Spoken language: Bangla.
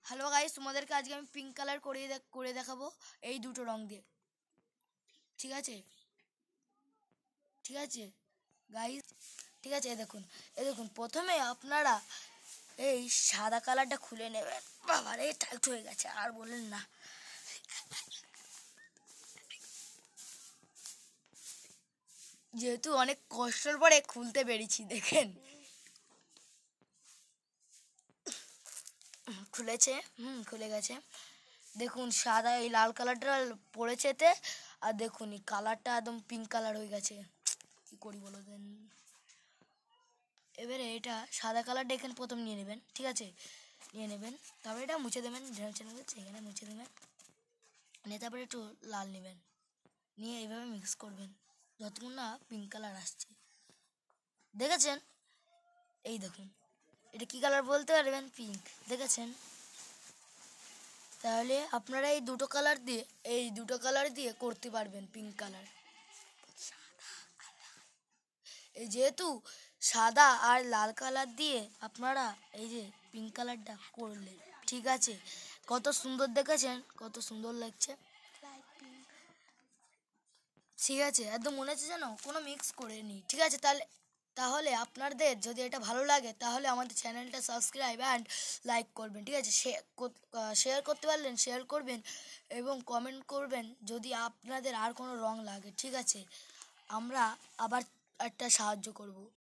হ্যালো গাইস, তোমাদেরকে আজকে আমি পিঙ্ক কালার করে দেখাবো এই দুটো রং দিয়ে। ঠিক আছে ঠিক আছে গাইস, ঠিক আছে। এ দেখুন প্রথমে আপনারা এই সাদা কালারটা খুলে নেবেন। বাবারে টাইট হয়ে গেছে, আর বলেন না। যেহেতু অনেক কষ্টের পরে খুলতে পেরেছি, দেখেন খুলেছে। খুলে গেছে। দেখুন সাদা এই লাল কালারটা পড়েছে এতে, আর দেখুন এই কালারটা একদম পিঙ্ক কালার হয়ে গেছে। কি করি বলো দেন। এবারে এটা সাদা কালারটা এখানে প্রথম নিয়ে নেবেন, ঠিক আছে। নিয়ে নেবেন, তারপরে এটা মুছে দেবেন, এখানে মুছে দেবেন। নিয়ে তারপরে একটু লাল নেবেন, নিয়ে এইভাবে মিক্স করবেন যতক্ষণ না পিঙ্ক কালার আসছে। দেখেছেন? এই দেখুন, এটা কি কালার বলতে পারবেন? পিঙ্ক। দেখেছেন? তাহলে আপনারা এই দুটো কালার দিয়ে করতে পারবেন পিঙ্ক কালার। এই যেহেতু সাদা আর লাল কালার দিয়ে আপনারা এই যে পিঙ্ক কালারটা করলেন, ঠিক আছে। কত সুন্দর, দেখেছেন কত সুন্দর লাগছে? ঠিক আছে, একদম মনে হচ্ছে যেন কোনো মিক্স করেনি। ঠিক আছে, তাহলে আপনাদের যদি এটা ভালো লাগে তাহলে আমাদের চ্যানেলটা সাবস্ক্রাইব অ্যান্ড লাইক করবেন, ঠিক আছে। শেয়ার করতে পারলেন শেয়ার করবেন, এবং কমেন্ট করবেন যদি আপনাদের আর কোনো রং লাগে, ঠিক আছে। আমরা আবার একটা সাহায্য করব।